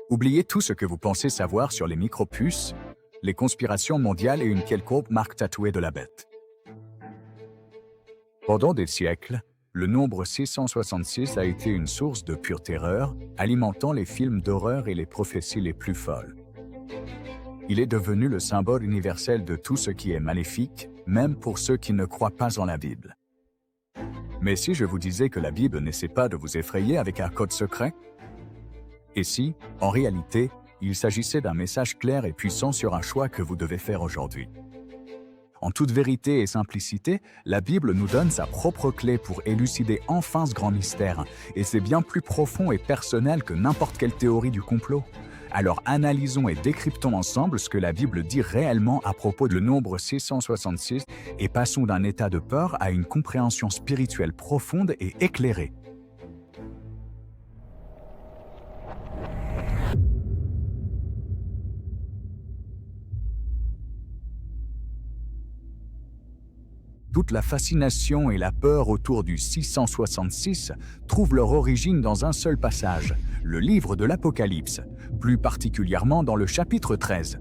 Oubliez tout ce que vous pensez savoir sur les micropuces, les conspirations mondiales et une quelconque marque tatouée de la bête. Pendant des siècles, le nombre 666 a été une source de pure terreur, alimentant les films d'horreur et les prophéties les plus folles. Il est devenu le symbole universel de tout ce qui est maléfique, même pour ceux qui ne croient pas en la Bible. Mais si je vous disais que la Bible n'essaie pas de vous effrayer avec un code secret? Et si, en réalité, il s'agissait d'un message clair et puissant sur un choix que vous devez faire aujourd'hui? En toute vérité et simplicité, la Bible nous donne sa propre clé pour élucider enfin ce grand mystère, et c'est bien plus profond et personnel que n'importe quelle théorie du complot. Alors analysons et décryptons ensemble ce que la Bible dit réellement à propos du nombre 666 et passons d'un état de peur à une compréhension spirituelle profonde et éclairée. Toute la fascination et la peur autour du 666 trouvent leur origine dans un seul passage, le livre de l'Apocalypse, plus particulièrement dans le chapitre 13.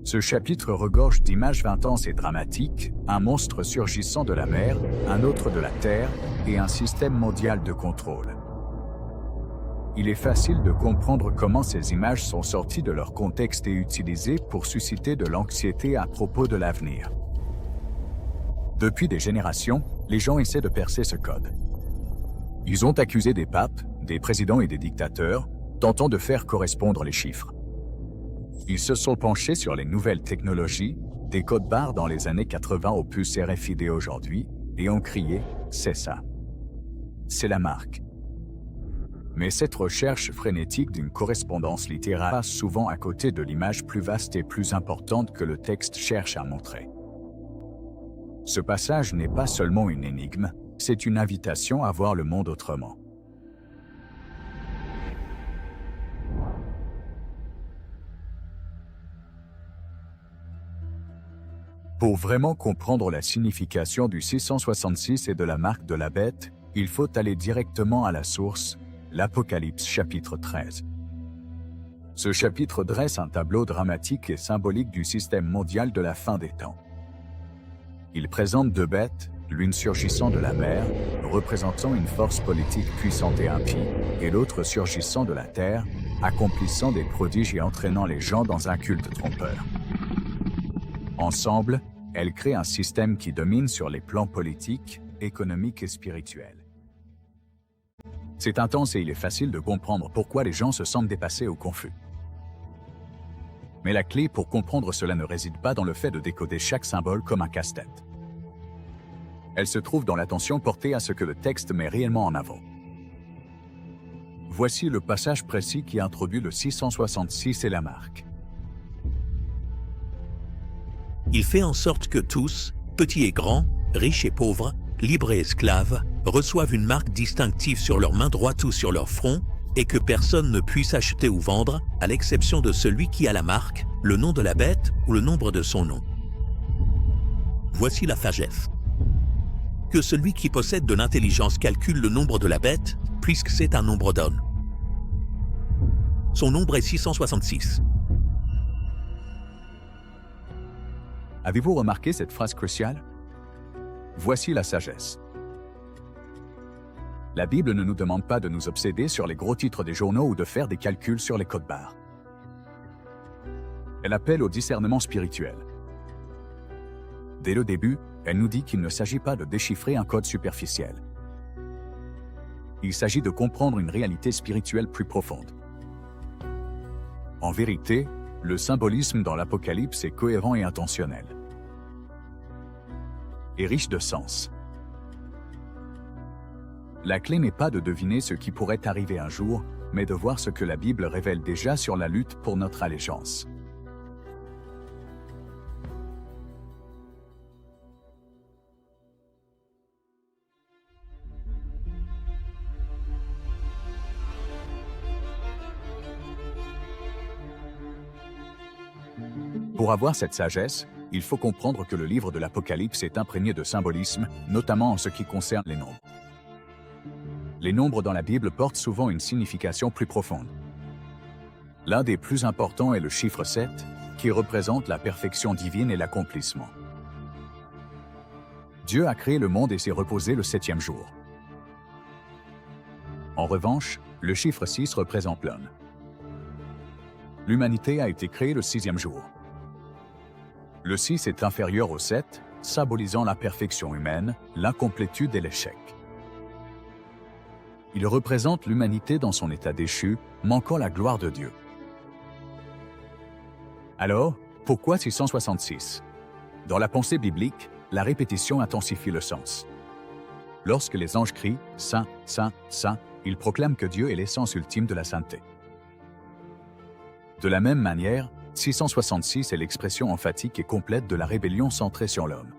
Ce chapitre regorge d'images intenses et dramatiques, un monstre surgissant de la mer, un autre de la terre et un système mondial de contrôle. Il est facile de comprendre comment ces images sont sorties de leur contexte et utilisées pour susciter de l'anxiété à propos de l'avenir. Depuis des générations, les gens essaient de percer ce code. Ils ont accusé des papes, des présidents et des dictateurs, tentant de faire correspondre les chiffres. Ils se sont penchés sur les nouvelles technologies, des codes barres dans les années 80 aux puces RFID aujourd'hui, et ont crié « c'est ça ». C'est la marque. Mais cette recherche frénétique d'une correspondance littérale passe souvent à côté de l'image plus vaste et plus importante que le texte cherche à montrer. Ce passage n'est pas seulement une énigme, c'est une invitation à voir le monde autrement. Pour vraiment comprendre la signification du 666 et de la marque de la bête, il faut aller directement à la source, l'Apocalypse chapitre 13. Ce chapitre dresse un tableau dramatique et symbolique du système mondial de la fin des temps. Il présente deux bêtes, l'une surgissant de la mer, représentant une force politique puissante et impie, et l'autre surgissant de la terre, accomplissant des prodiges et entraînant les gens dans un culte trompeur. Ensemble, elles créent un système qui domine sur les plans politiques, économiques et spirituels. C'est intense et il est facile de comprendre pourquoi les gens se sentent dépassés ou confus. Mais la clé pour comprendre cela ne réside pas dans le fait de décoder chaque symbole comme un casse-tête. Elle se trouve dans l'attention portée à ce que le texte met réellement en avant. Voici le passage précis qui introduit le 666 et la marque. Il fait en sorte que tous, petits et grands, riches et pauvres, libres et esclaves, reçoivent une marque distinctive sur leur main droite ou sur leur front, et que personne ne puisse acheter ou vendre, à l'exception de celui qui a la marque, le nom de la bête ou le nombre de son nom. Voici la sagesse. Que celui qui possède de l'intelligence calcule le nombre de la bête, puisque c'est un nombre d'hommes. Son nombre est 666. Avez-vous remarqué cette phrase cruciale? Voici la sagesse. La Bible ne nous demande pas de nous obséder sur les gros titres des journaux ou de faire des calculs sur les codes barres. Elle appelle au discernement spirituel. Dès le début, elle nous dit qu'il ne s'agit pas de déchiffrer un code superficiel. Il s'agit de comprendre une réalité spirituelle plus profonde. En vérité, le symbolisme dans l'Apocalypse est cohérent et intentionnel. Et riche de sens. La clé n'est pas de deviner ce qui pourrait arriver un jour, mais de voir ce que la Bible révèle déjà sur la lutte pour notre allégeance. Pour avoir cette sagesse, il faut comprendre que le livre de l'Apocalypse est imprégné de symbolisme, notamment en ce qui concerne les nombres. Les nombres dans la Bible portent souvent une signification plus profonde. L'un des plus importants est le chiffre 7, qui représente la perfection divine et l'accomplissement. Dieu a créé le monde et s'est reposé le 7e jour. En revanche, le chiffre 6 représente l'homme. L'humanité a été créée le 6e jour. Le 6 est inférieur au 7, symbolisant la perfection humaine, l'incomplétude et l'échec. Il représente l'humanité dans son état déchu, manquant la gloire de Dieu. Alors, pourquoi 666? Dans la pensée biblique, la répétition intensifie le sens. Lorsque les anges crient « Saint, Saint, Saint », ils proclament que Dieu est l'essence ultime de la sainteté. De la même manière, 666 est l'expression emphatique et complète de la rébellion centrée sur l'homme.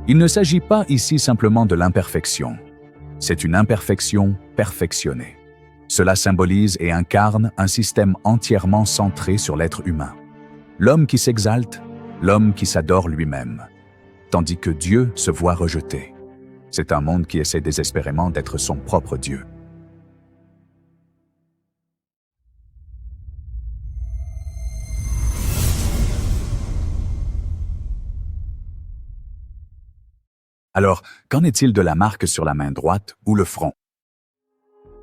Il ne s'agit pas ici simplement de l'imperfection. C'est une imperfection perfectionnée. Cela symbolise et incarne un système entièrement centré sur l'être humain. L'homme qui s'exalte, l'homme qui s'adore lui-même, tandis que Dieu se voit rejeté. C'est un monde qui essaie désespérément d'être son propre Dieu. Alors, qu'en est-il de la marque sur la main droite ou le front?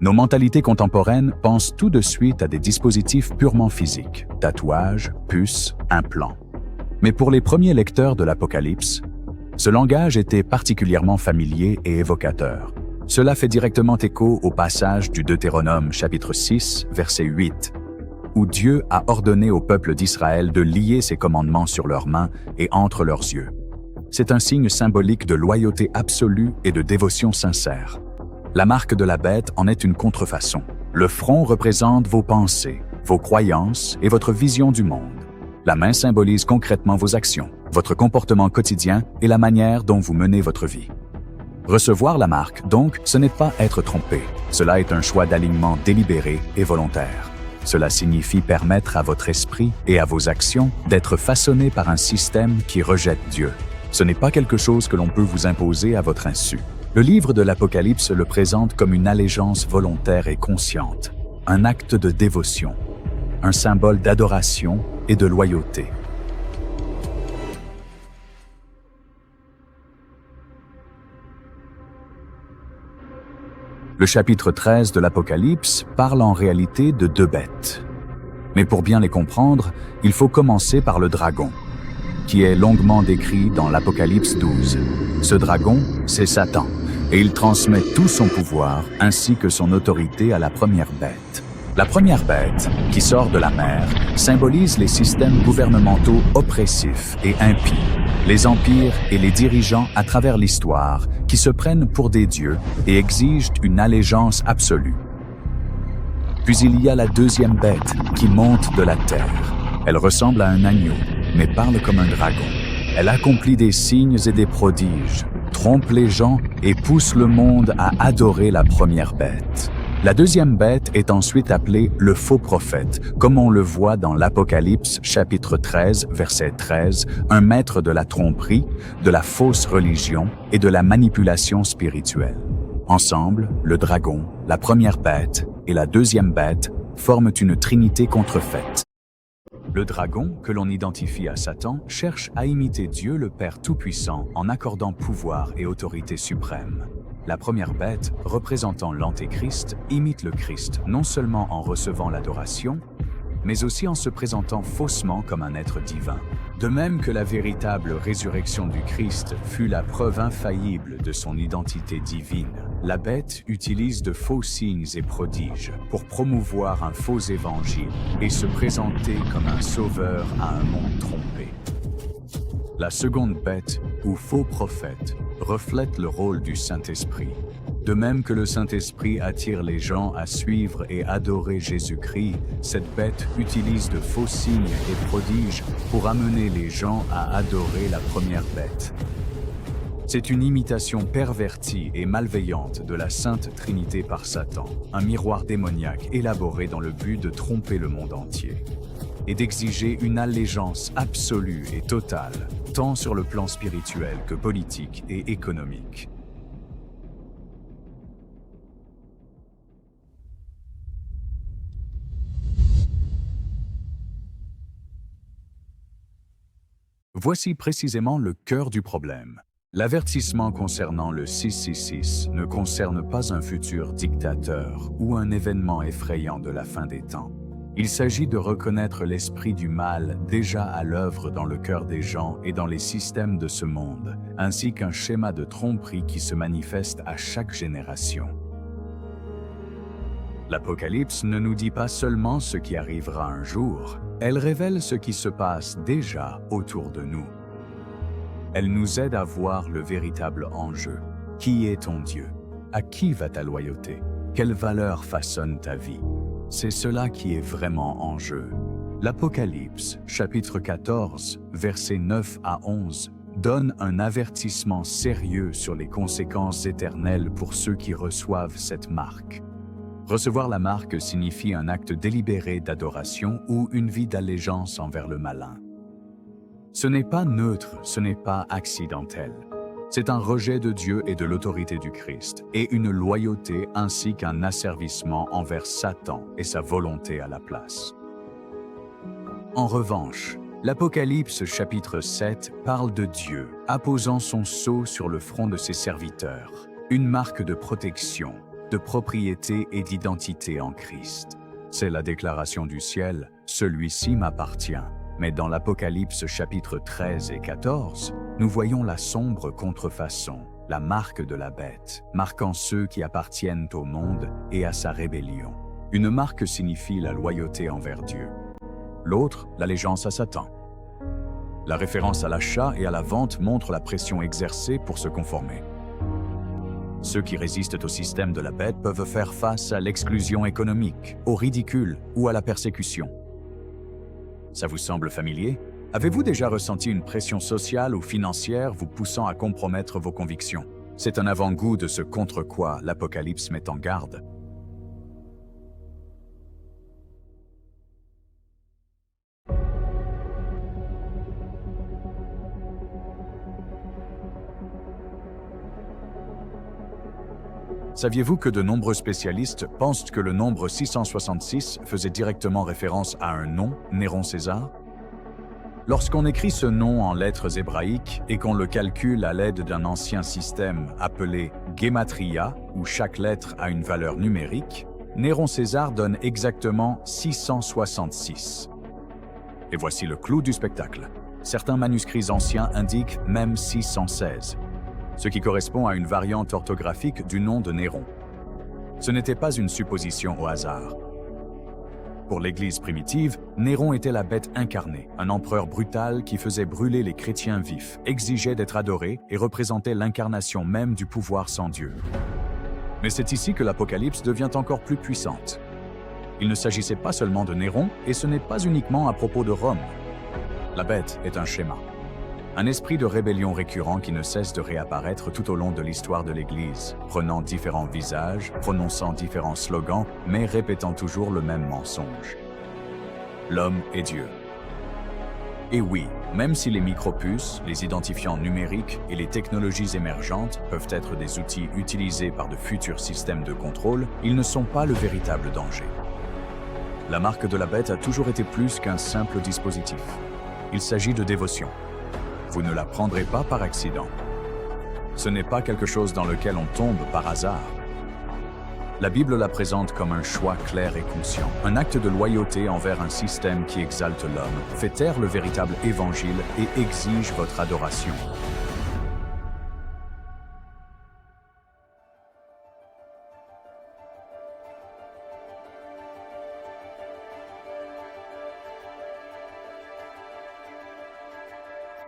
Nos mentalités contemporaines pensent tout de suite à des dispositifs purement physiques, tatouages, puces, implants. Mais pour les premiers lecteurs de l'Apocalypse, ce langage était particulièrement familier et évocateur. Cela fait directement écho au passage du Deutéronome chapitre 6, verset 8, où Dieu a ordonné au peuple d'Israël de lier ses commandements sur leurs mains et entre leurs yeux. C'est un signe symbolique de loyauté absolue et de dévotion sincère. La marque de la bête en est une contrefaçon. Le front représente vos pensées, vos croyances et votre vision du monde. La main symbolise concrètement vos actions, votre comportement quotidien et la manière dont vous menez votre vie. Recevoir la marque, donc, ce n'est pas être trompé. Cela est un choix d'alignement délibéré et volontaire. Cela signifie permettre à votre esprit et à vos actions d'être façonnés par un système qui rejette Dieu. Ce n'est pas quelque chose que l'on peut vous imposer à votre insu. Le livre de l'Apocalypse le présente comme une allégeance volontaire et consciente, un acte de dévotion, un symbole d'adoration et de loyauté. Le chapitre 13 de l'Apocalypse parle en réalité de 2 bêtes. Mais pour bien les comprendre, il faut commencer par le dragon, qui est longuement décrit dans l'Apocalypse 12. Ce dragon, c'est Satan, et il transmet tout son pouvoir ainsi que son autorité à la première bête. La première bête, qui sort de la mer, symbolise les systèmes gouvernementaux oppressifs et impies, les empires et les dirigeants à travers l'histoire qui se prennent pour des dieux et exigent une allégeance absolue. Puis il y a la deuxième bête qui monte de la terre. Elle ressemble à un agneau, mais parle comme un dragon. Elle accomplit des signes et des prodiges, trompe les gens et pousse le monde à adorer la première bête. La deuxième bête est ensuite appelée le faux prophète, comme on le voit dans l'Apocalypse chapitre 13, verset 13, un maître de la tromperie, de la fausse religion et de la manipulation spirituelle. Ensemble, le dragon, la première bête et la deuxième bête forment une trinité contrefaite. Le dragon, que l'on identifie à Satan, cherche à imiter Dieu le Père Tout-Puissant en accordant pouvoir et autorité suprême. La première bête, représentant l'Antéchrist, imite le Christ non seulement en recevant l'adoration, mais aussi en se présentant faussement comme un être divin. De même que la véritable résurrection du Christ fut la preuve infaillible de son identité divine, la bête utilise de faux signes et prodiges pour promouvoir un faux évangile et se présenter comme un sauveur à un monde trompé. La seconde bête, ou faux prophète, reflète le rôle du Saint-Esprit. De même que le Saint-Esprit attire les gens à suivre et adorer Jésus-Christ, cette bête utilise de faux signes et prodiges pour amener les gens à adorer la première bête. C'est une imitation pervertie et malveillante de la Sainte Trinité par Satan, un miroir démoniaque élaboré dans le but de tromper le monde entier et d'exiger une allégeance absolue et totale, tant sur le plan spirituel que politique et économique. Voici précisément le cœur du problème. L'avertissement concernant le 666 ne concerne pas un futur dictateur ou un événement effrayant de la fin des temps. Il s'agit de reconnaître l'esprit du mal déjà à l'œuvre dans le cœur des gens et dans les systèmes de ce monde, ainsi qu'un schéma de tromperie qui se manifeste à chaque génération. L'Apocalypse ne nous dit pas seulement ce qui arrivera un jour, elle révèle ce qui se passe déjà autour de nous. Elle nous aide à voir le véritable enjeu. Qui est ton Dieu? À qui va ta loyauté? Quelle valeur façonne ta vie? C'est cela qui est vraiment en jeu. L'Apocalypse, chapitre 14, versets 9 à 11, donne un avertissement sérieux sur les conséquences éternelles pour ceux qui reçoivent cette marque. Recevoir la marque signifie un acte délibéré d'adoration ou une vie d'allégeance envers le malin. Ce n'est pas neutre, ce n'est pas accidentel. C'est un rejet de Dieu et de l'autorité du Christ, et une loyauté ainsi qu'un asservissement envers Satan et sa volonté à la place. En revanche, l'Apocalypse chapitre 7 parle de Dieu apposant son sceau sur le front de ses serviteurs, une marque de protection, de propriété et d'identité en Christ. C'est la déclaration du ciel, « Celui-ci m'appartient ». Mais dans l'Apocalypse chapitre 13 et 14, nous voyons la sombre contrefaçon, la marque de la bête, marquant ceux qui appartiennent au monde et à sa rébellion. Une marque signifie la loyauté envers Dieu. L'autre, l'allégeance à Satan. La référence à l'achat et à la vente montre la pression exercée pour se conformer. Ceux qui résistent au système de la bête peuvent faire face à l'exclusion économique, au ridicule ou à la persécution. Ça vous semble familier? Avez-vous déjà ressenti une pression sociale ou financière vous poussant à compromettre vos convictions? C'est un avant-goût de ce contre quoi l'Apocalypse met en garde. Saviez-vous que de nombreux spécialistes pensent que le nombre 666 faisait directement référence à un nom, Néron César? Lorsqu'on écrit ce nom en lettres hébraïques et qu'on le calcule à l'aide d'un ancien système appelé Gematria, où chaque lettre a une valeur numérique, Néron César donne exactement 666. Et voici le clou du spectacle. Certains manuscrits anciens indiquent même 616. Ce qui correspond à une variante orthographique du nom de Néron. Ce n'était pas une supposition au hasard. Pour l'Église primitive, Néron était la bête incarnée, un empereur brutal qui faisait brûler les chrétiens vifs, exigeait d'être adoré et représentait l'incarnation même du pouvoir sans Dieu. Mais c'est ici que l'Apocalypse devient encore plus puissante. Il ne s'agissait pas seulement de Néron, et ce n'est pas uniquement à propos de Rome. La bête est un schéma. Un esprit de rébellion récurrent qui ne cesse de réapparaître tout au long de l'histoire de l'Église, prenant différents visages, prononçant différents slogans, mais répétant toujours le même mensonge. L'homme est Dieu. Et oui, même si les micropuces, les identifiants numériques et les technologies émergentes peuvent être des outils utilisés par de futurs systèmes de contrôle, ils ne sont pas le véritable danger. La marque de la bête a toujours été plus qu'un simple dispositif. Il s'agit de dévotion. Vous ne la prendrez pas par accident. Ce n'est pas quelque chose dans lequel on tombe par hasard. La Bible la présente comme un choix clair et conscient, un acte de loyauté envers un système qui exalte l'homme, fait taire le véritable évangile et exige votre adoration.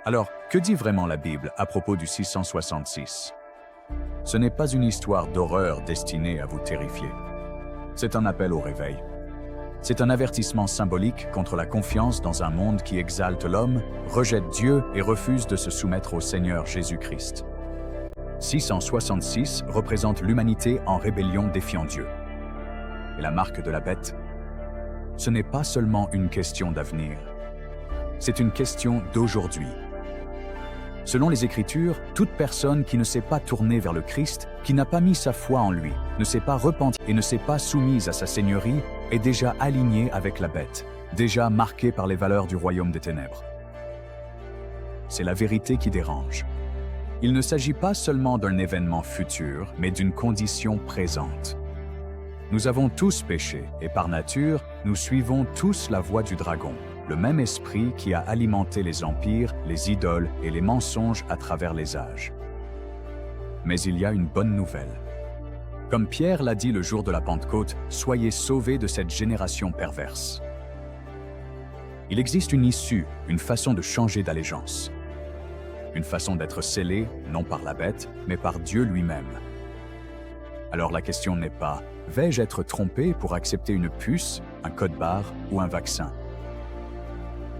Alors, que dit vraiment la Bible à propos du 666? Ce n'est pas une histoire d'horreur destinée à vous terrifier. C'est un appel au réveil. C'est un avertissement symbolique contre la confiance dans un monde qui exalte l'homme, rejette Dieu et refuse de se soumettre au Seigneur Jésus-Christ. 666 représente l'humanité en rébellion défiant Dieu. Et la marque de la bête? Ce n'est pas seulement une question d'avenir. C'est une question d'aujourd'hui. Selon les Écritures, toute personne qui ne s'est pas tournée vers le Christ, qui n'a pas mis sa foi en lui, ne s'est pas repentie et ne s'est pas soumise à sa seigneurie, est déjà alignée avec la bête, déjà marquée par les valeurs du royaume des ténèbres. c'est la vérité qui dérange. Il ne s'agit pas seulement d'un événement futur, mais d'une condition présente. Nous avons tous péché, et par nature, nous suivons tous la voie du dragon, le même esprit qui a alimenté les empires, les idoles et les mensonges à travers les âges. Mais il y a une bonne nouvelle. Comme Pierre l'a dit le jour de la Pentecôte, soyez sauvés de cette génération perverse. Il existe une issue, une façon de changer d'allégeance. Une façon d'être scellé, non par la bête, mais par Dieu lui-même. Alors la question n'est pas « vais-je être trompé pour accepter une puce, un code-barre ou un vaccin ?»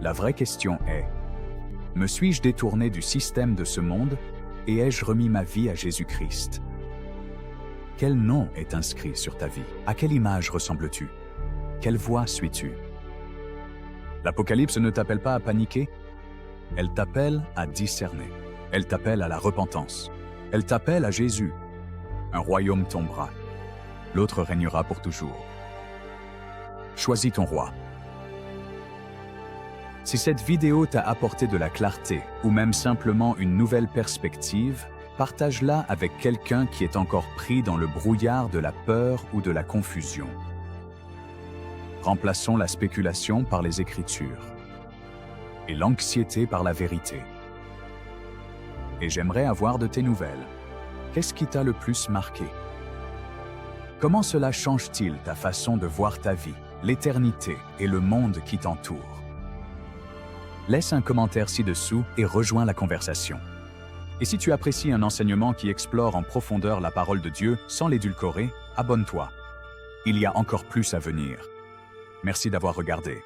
La vraie question est « me suis-je détourné du système de ce monde et ai-je remis ma vie à Jésus-Christ ?» Quel nom est inscrit sur ta vie? À quelle image ressembles-tu? Quelle voie suis-tu? L'Apocalypse ne t'appelle pas à paniquer, elle t'appelle à discerner. Elle t'appelle à la repentance. Elle t'appelle à Jésus. Un royaume tombera, l'autre régnera pour toujours. Choisis ton roi. Si cette vidéo t'a apporté de la clarté ou même simplement une nouvelle perspective, partage-la avec quelqu'un qui est encore pris dans le brouillard de la peur ou de la confusion. Remplaçons la spéculation par les Écritures et l'anxiété par la vérité. Et j'aimerais avoir de tes nouvelles. Qu'est-ce qui t'a le plus marqué? Comment cela change-t-il ta façon de voir ta vie, l'éternité et le monde qui t'entoure? Laisse un commentaire ci-dessous et rejoins la conversation. Et si tu apprécies un enseignement qui explore en profondeur la parole de Dieu sans l'édulcorer, abonne-toi. Il y a encore plus à venir. Merci d'avoir regardé.